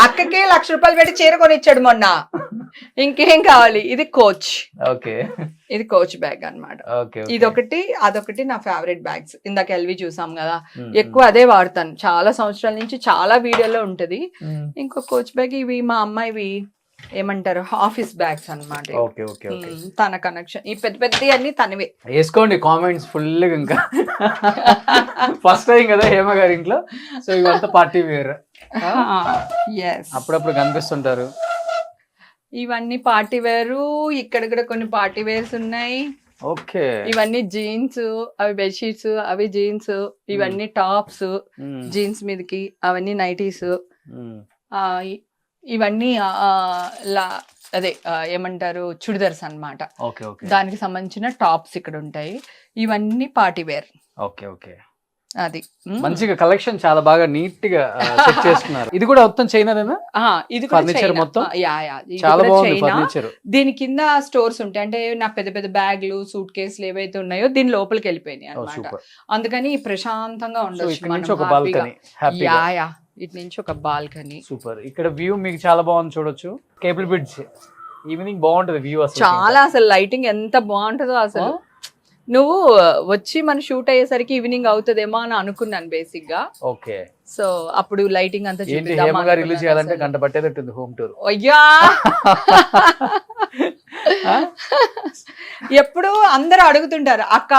అక్కకి 1,00,000 రూపాయలు పెట్టి చీర కొనిచ్చాడు మొన్న, ఇంకేం కావాలి? ఇది కోచ్. ఓకే, ఇది కోచ్ బ్యాగ్ అన్నమాట. ఇదొకటి, అదొకటి నా ఫేవరెట్ బ్యాగ్స్. ఇందాక ఎల్వి చూసాం కదా, ఎక్కువ అదే వాడతాను చాలా సంవత్సరాల నుంచి, చాలా వీడియోలో ఉంటది. ఇంకో కోచ్ బ్యాగ్, ఇవి మా అమ్మాయివి ఏమంటారు, ఆఫీస్ బ్యాగ్స్ అన్నమాట. తన కనెక్షన్, ఈ పెద్ద పెద్ద అన్ని తనవే. వేసుకోండి కామెంట్స్ ఫుల్ గా. ఇంకా ఫస్ట్ టైం కదా హేమ గారి ఇంట్లో, సో ఇవంతా పార్టీ వేర్. అప్పుడప్పుడు కనిపిస్తుంటారు. ఇవన్నీ పార్టీ వేరు, ఇక్కడ కూడా కొన్ని పార్టీ వేర్స్ ఉన్నాయి. ఓకే. ఇవన్నీ జీన్స్, అవి బెడ్షీట్స్, అవి జీన్స్, ఇవన్నీ టాప్స్ జీన్స్ మీదకి, అవన్నీ నైటీస్, ఇవన్నీ అదే ఏమంటారు చుడిదార్స్ అన్నమాట. దానికి సంబంధించిన టాప్స్ ఇక్కడ ఉంటాయి. ఇవన్నీ పార్టీ వేర్. Okay okay. అది మంచిగా కలెక్షన్ చాలా బాగా నీట్ గా సెట్ చేస్తున్నారు. ఇది కూడా మొత్తం చైనాదేనా? ఇది ఫర్నిచర్ మొత్తం చాలా బాగుంది. ఫర్నిచర్ దీని కింద స్టోర్స్ ఉంటాయి. అంటే నా పెద్ద పెద్ద బ్యాగ్లు, సూట్ కేసులు ఏవైతే ఉన్నాయో దీని లోపలికి వెళ్ళిపోయినాయి అన్నమాట. అందుకని ప్రశాంతంగా ఉండొచ్చు. ఒక బాల్కనీ, ఇటు నుంచి ఒక బాల్కనీ. సూపర్. ఇక్కడ వ్యూ మీకు చాలా బాగుంది, చూడొచ్చు. కేబుల్ బ్రిడ్జ్, ఈవినింగ్ బాగుంటది వ్యూ అసలు. చాలా అసలు లైటింగ్ ఎంత బాగుంటుందో అసలు. నువ్వు వచ్చి మన షూట్ అయ్యేసరికి ఈవినింగ్ అవుతుందేమో అని అనుకున్నాను బేసిక్ గా. ఓకే. సో అప్పుడు లైటింగ్ అంతా ఇల్లు చేయాలంటే గంట పట్టేటట్టుంది హోమ్ టూర్. అయ్యా, ఎప్పుడు అందరూ అడుగుతుంటారు, అక్క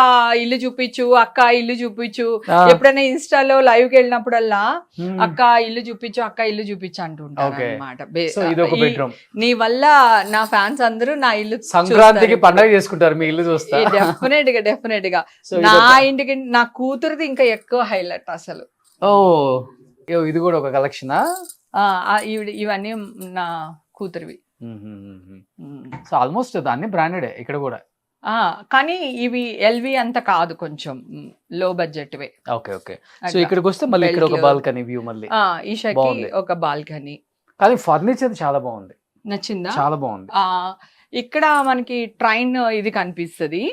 ఇల్లు చూపించు, అక్క ఇల్లు చూపించు. ఎప్పుడైనా ఇన్స్టాలో లైవ్ కి వెళ్ళినప్పుడల్లా అక్క ఇల్లు చూపించు, అక్క ఇల్లు చూపించు అంటుంటారు అన్నమాట. నీ వల్ల నా ఫ్యాన్స్ అందరూ నా ఇల్లు సంక్రాంతికి పండుగ చేసుకుంటారు, మీ ఇల్లు చూస్తే. డెఫినెట్ గా నా ఇంటికి నా కూతురిది ఇంకా ఎక్కువ హైలైట్ అసలు. ఓ, ఇది కూడా ఒక కలెక్షనా? ఇవన్నీ నా కూతురివి. సో ఆల్మోస్ట్ అన్ని బ్రాండెడ్ ఇక్కడ కూడా. కానీ ఇవి ఎల్వి అంత కాదు, కొంచెం లో బడ్జెట్ వే. Okay okay. సో ఇక్కడికి వస్తే మళ్ళీ ఇక్కడ ఒక బాల్కనీ వ్యూ, మళ్ళీ ఈషాకి ఒక బాల్కనీ. కానీ ఫర్నిచర్ చాలా బాగుంది. నచ్చిందా? చాలా బాగుంది. ఇక్కడ మనకి ట్రైన్ ఇది కనిపిస్తుంది,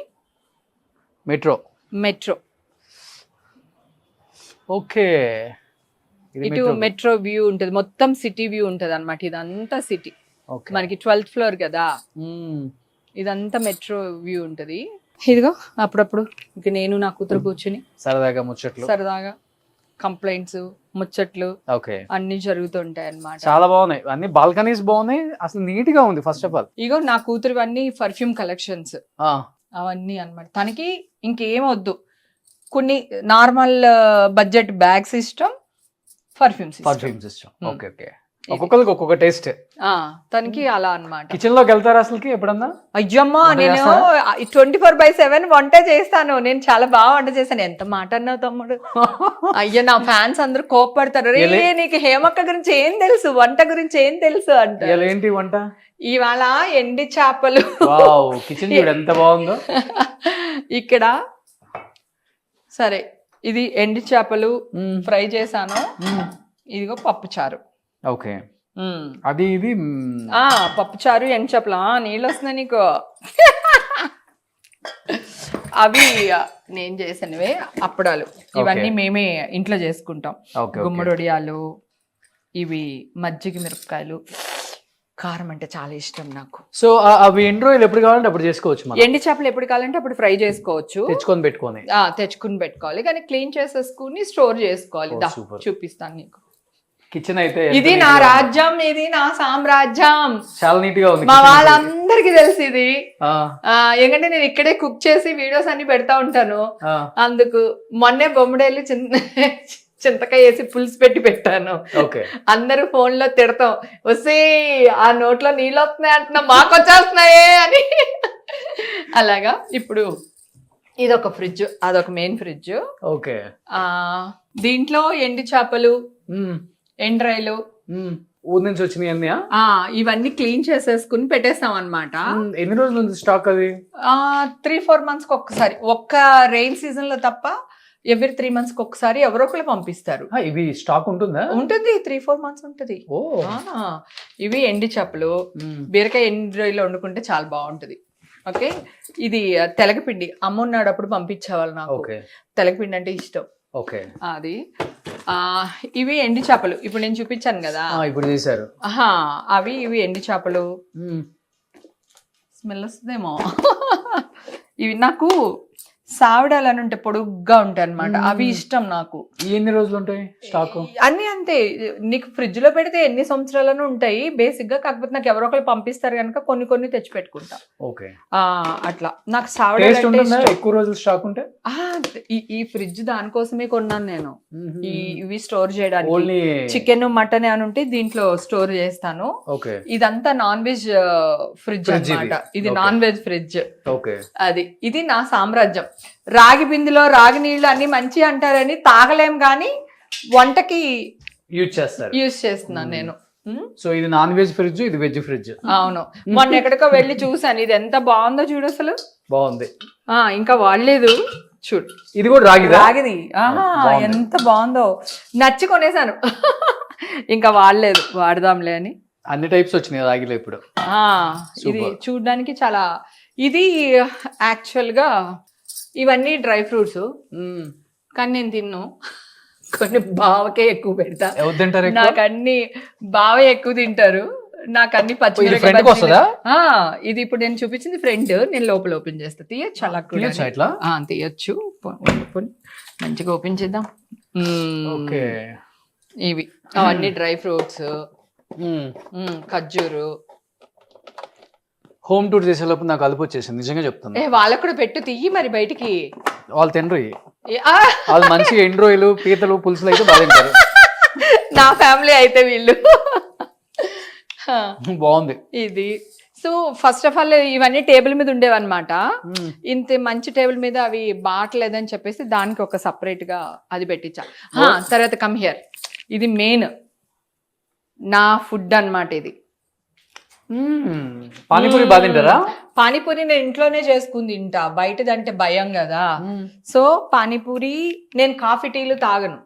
మెట్రో. ఓకే. ఇటు మెట్రో వ్యూ ఉంటది, మొత్తం సిటీ వ్యూ ఉంటది అన్నమాట. ఇదంతా సిటీ. మనకి 12th ఫ్లోర్ కదా, ఇదంతా మెట్రో వ్యూ ఉంటది. ఇదిగో అప్పుడప్పుడు ఇక నేను నా కూతురు కూర్చుని సరదాగా ముచ్చట్లు. సరదాగా కంప్లైంట్స్, ముచ్చట్లు ఓకే, అన్ని జరుగుతుంటాయి అన్నమాట. చాలా బాగున్నాయి అన్ని. బాల్కనీస్ బాగున్నాయి, అసలు నీట్ గా ఉంది. ఫస్ట్ ఆఫ్ ఆల్ ఇగో నా కూతురు అన్ని పర్ఫ్యూమ్ కలెక్షన్స్ అవన్నీ అన్నమాట. తనకి ఇంకేం వద్దు, కొన్ని నార్మల్ బడ్జెట్ బ్యాగ్స్ ఇష్టం, పర్ఫ్యూమ్స్ సిస్టమ్. ఓకే ఓకే, ఒక్కొక్కరికి ఒక్కొక్క టేస్ట్. తనకి అలా అన్నమాట. కిచెన్ లోకి వెళ్తారా అసలుకి ఎప్పుడన్నా? అయ్యమ్మా, నేను 24/7 వంట చేస్తాను. నేను చాలా బాగా వంట చేశాను. ఎంత మాట అన్నావు తమ్ముడు. అయ్యో, నా ఫ్యాన్స్ అందరూ కోప్పడతారు, రే నీకు హేమక్క గురించి ఏం తెలుసు, వంట గురించి ఏం తెలుసు అంటే. ఏంటి వంట? ఇవాళ ఎండి చేపలు. కిచెన్ ఎంత బాగుందో. ఇక్కడ సరే, ఇది ఎండి చేపలు ఫ్రై చేశాను. ఇదిగో పప్పు చారు. ఓకే, అది ఇది పప్పు చారు, ఎండి చేపలు. నీళ్ళు వస్తున్నాయి నీకు. అవి నేను చేసినవే. అప్పడాలు ఇవన్నీ మేమే ఇంట్లో చేసుకుంటాం. గుమ్మడొడియాలు, ఇవి మజ్జిగ మిరపకాయలు. కారం అంటే చాలా ఇష్టం నాకు. సో అవి ఎండు రోజులు ఎప్పుడు కావాలంటే అప్పుడు చేసుకోవచ్చు. ఎండి చేపలు ఎప్పుడు కావాలంటే అప్పుడు ఫ్రై చేసుకోవచ్చు. తెచ్చుకుని పెట్టుకోవాలి, కానీ క్లీన్ చేసేసుకుని స్టోర్ చేసుకోవాలి. చూపిస్తాను నీకు. కిచెన్ అయితే ఇది నా రాజ్యం, ఇది నా సామ్రాజ్యం. చాలా నీట్ గా ఉంది. మా వాళ్ళందరికి తెలుసు ఇది. ఎందుకంటే నేను ఇక్కడే కుక్ చేసి వీడియోస్ అన్ని పెడతా ఉంటాను. అందుకు మొన్నే బొమ్మడేళ్ళు చింతకాయ వేసి పులుసు పెట్టి పెట్టాను. అందరూ ఫోన్ లో తిడతాం, వస్తే ఆ నోట్లో నీళ్ళు వస్తున్నాయి అంటున్నా, మాకు వచ్చేస్తున్నాయే అని. అలాగా ఇప్పుడు ఇదొక ఫ్రిడ్జ్, అదొక మెయిన్ ఫ్రిడ్జ్. ఓకే, దీంట్లో ఎండి చేపలు, ఎండ్రాయిలు ఊరి నుంచి వచ్చినాయి ఇవన్నీ క్లీన్ చేసేసుకుని పెట్టేస్తాం అన్నమాట. ఎన్ని రోజుల నుంచి స్టాక్ అది? 3-4 months ఒక్కసారి. ఒక్క రెయిన్ సీజన్ లో తప్ప ఎవ్రీ 3 months ఒక్కసారి ఎవరో ఒకరు పంపిస్తారు. ఇవి స్టాక్ ఉంటుందా? ఉంటుంది, 3-4 months ఉంటుంది. ఇవి ఎండి చేపలు, బీరకాయ ఎండి రొయ్యలు వండుకుంటే చాలా బాగుంటది. ఓకే, ఇది తెలగపిండి. అమ్మ ఉన్నాడప్పుడు పంపించేవాళ్ళు నాకు. తెలగపిండి అంటే ఇష్టం. ఓకే, అది. ఇవి ఎండి చేపలు, ఇప్పుడు నేను చూపించాను కదా, ఇప్పుడు చేశారు. ఇవి ఎండి చేపలు. స్మెల్ వస్తుందేమో. ఇవి నాకు సావిడాలు అని ఉంటే పొడుగ్గా ఉంటాయి అనమాట, అవి ఇష్టం నాకు. ఎన్ని రోజులు ఉంటాయి స్టాక్? అన్ని అంతే, నీకు ఫ్రిడ్జ్ లో పెడితే ఎన్ని సంవత్సరాలను ఉంటాయి బేసిక్ గా. కాకపోతే నాకు ఎవరో ఒకరు పంపిస్తారు కనుక కొన్ని తెచ్చి పెట్టుకుంటా. ఓకే, అట్లా. నాకు సావిడాలు ఎక్కువ రోజులు స్టాక్ ఉంటే. ఈ ఫ్రిడ్జ్ దానికోసమే కొన్నాను నేను, ఇవి స్టోర్ చేయడానికి. చికెన్, మటన్ అని ఉంటే దీంట్లో స్టోర్ చేస్తాను. ఇదంతా నాన్ వెజ్ ఫ్రిడ్జ్ అన్నమాట. ఇది నాన్ వెజ్ ఫ్రిడ్జ్. అది, ఇది నా సామ్రాజ్యం. రాగి బిందులో రాగి నీళ్లు అన్ని మంచి అంటారని తాగలేం, గానీ వంటకి యూజ్ చేస్తున్నాను నేను. సో ఇది నాన్ వెజ్ ఫ్రిడ్జ్, ఇది వెజ్ ఫ్రిడ్జ్. అవును, మొన్న ఎక్కడికో వెళ్ళి చూసాను. ఇది ఎంత బాగుందో చూడు, అసలు బాగుంది. ఇంకా వాడలేదు చూడు. ఇది కూడా రాగిది. ఎంత బాగుందో, నచ్చి కొనేసాను. ఇంకా వాడలేదు, వాడదాంలే అని. అన్ని టైప్స్ వచ్చినాయి రాగిలో ఇప్పుడు. ఇది చూడడానికి చాలా. ఇది యాక్చువల్ గా ఇవన్నీ డ్రై ఫ్రూట్స్, కానీ నేను తిన్ను. కొన్ని బావకే ఎక్కువ పెడతా. నాకు అన్ని బావే ఎక్కువ తింటారు. నాకు అన్ని పచ్చిమిరపకాయ. ఇది ఇప్పుడు నేను చూపించింది ఫ్రంట్, నేను లోపల ఓపెన్ చేస్తా. తీయచ్చు అలా కూడా, తీయచ్చు. మంచిగా ఓపెన్ చేద్దాం. ఇవి అవన్నీ డ్రై ఫ్రూట్స్, ఖర్జూరు. హోమ్ టూర్ చేసేలోపు నాకు అలుపు వచ్చేసింది, నిజంగా చెప్తాను. వాళ్ళకు కూడా పెట్టు, తీయి మరి బయటికి. వాళ్ళు తినరు, వాళ్ళు మంచిగా ఎండ్రోయిలు, పీతలు, పులుసులు అయితే బాగా తింటారు. నా ఫ్యామిలీ అయితే వీళ్ళు. బాగుంది ఇది. సో ఫస్ట్ ఆఫ్ ఆల్ ఇవన్నీ టేబుల్ మీద ఉండేవన్నమాట. ఇంత మంచి టేబుల్ మీద అవి బాగలేదని చెప్పేసి దానికి ఒక సపరేట్ గా అది పెట్టించా. తర్వాత కమ్ హియర్, ఇది మెయిన్ నా ఫుడ్ అన్నమాట. ఇది పానీపూరి బాగా తింటారా? పానీపూరి నేను ఇంట్లోనే చేసుకుని తింటా, బయటదంటే భయం కదా. సో పానీపూరి, నేను కాఫీ టీలు తాగను.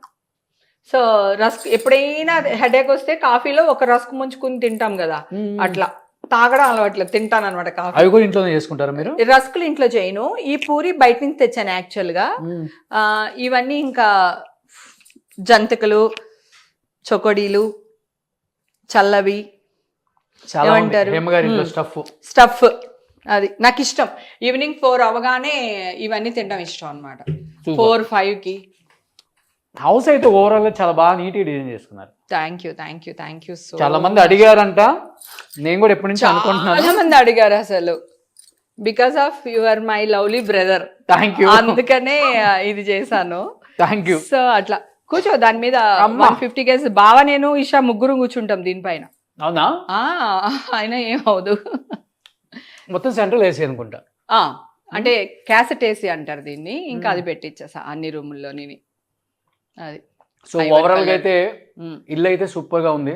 సో రస్క్, ఎప్పుడైనా హెడేక్ వస్తే కాఫీలో ఒక రస్క్ ముంచుకుని తింటాం కదా, అట్లా తాగడం అలవాట్లే, తింటాను అనమాట కాఫీ. అవి కూడా ఇంట్లోనే చేసుకుంటారా మీరు? రస్కులు ఇంట్లో చేయను, ఈ పూరి బయట నుంచి తెచ్చాను యాక్చువల్ గా. ఇవన్నీ ఇంకా జంతికలు, చొకోడీలు, చల్లవి, ఏమంటారు, స్టఫ్. అది నాకు ఇష్టం. ఈవినింగ్ 4 అవగానే ఇవన్నీ తినడం ఇష్టం అనమాట. 4-5కి. హౌస్ అయితే ఓవరాల్ గా చాలా బాగా నీట్ డిజైన్ చేసుకున్నారు. Thank you so. చాలా మంది అడిగారంట, నేను కూడా ఎప్పటి నుంచి అనుకుంటున్నాను. చాలా మంది అడిగారు అసలు, because of your my lovely brother. Thank you. అందుకనే ఇది చేశాను. Thank you. సో అట్లా కూర్చో దాని మీద 150 కేజీ బావ నేను ఇషా ముగ్గురు కూర్చుంటాం దీనిపైన. అవునా? అయినా ఏమవుదు. మొత్తం సెంట్రల్ ఏసీ అనుకుంటా. అంటే క్యాసెట్ ఏసీ అంటారు దీన్ని. ఇంకా అది పెట్టించేసా అన్ని రూముల్లోని. అది సో ఓవరాల్ గా అయితే ఇల్లు అయితే సూపర్ గా ఉంది.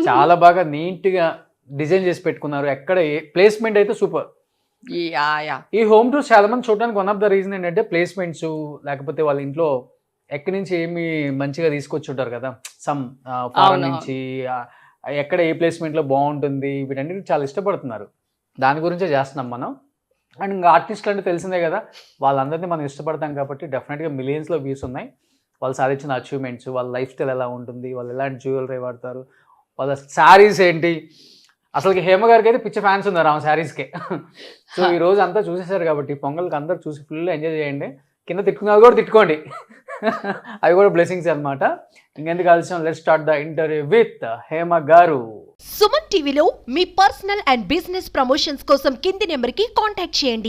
చాలా బాగా నీట్ గా డిజైన్ చేసి పెట్టుకున్నారు. ఎక్కడ ప్లేస్మెంట్ అయితే సూపర్. ఈ హోమ్ టూర్స్ చాలా మంది చూడడానికి వన్ ఆఫ్ ద రీజన్ ఏంటంటే ప్లేస్మెంట్స్, లేకపోతే వాళ్ళ ఇంట్లో ఎక్కడి నుంచి ఏమి మంచిగా తీసుకొచ్చి ఉంటారు కదా, సమ్ ఫారెన్ నుంచి ఎక్కడ ఏ ప్లేస్మెంట్ లో బాగుంటుంది, వీటన్నిటి చాలా ఇష్టపడుతున్నారు. దాని గురించే చేస్తున్నాం మనం. అండ్ ఇంకా ఆర్టిస్టులు అంటే తెలిసిందే కదా, వాళ్ళందరినీ మనం ఇష్టపడతాం కాబట్టి డెఫినెట్గా మిలియన్స్లో వ్యూస్ ఉన్నాయి. వాళ్ళు సాధించిన అచీవ్మెంట్స్, వాళ్ళ లైఫ్ స్టైల్ ఎలా ఉంటుంది, వాళ్ళు ఎలాంటి జ్యువెలరీ వాడతారు, వాళ్ళ శారీస్ ఏంటి. అసలుకి హేమ గారికి అయితే పిచ్చ ఫ్యాన్స్ ఉన్నారు ఆమె శారీస్కే. సో ఈ రోజు అంతా చూసేసారు కాబట్టి పొంగల్కి అందరు చూసి ఫుల్ ఎంజాయ్ చేయండి. కింద తిట్టుకున్నది కూడా తిట్టుకోండి, అవి కూడా బ్లెస్సింగ్స్ అనమాట. ఇంకెందుకు ఆలస్యం, let's start the interview with Hema గారు. సుమన్ టీవీలో మీ పర్సనల్ అండ్ బిజినెస్ ప్రమోషన్స్ కోసం కింది నెంబర్కి కాంటాక్ట్ చేయండి.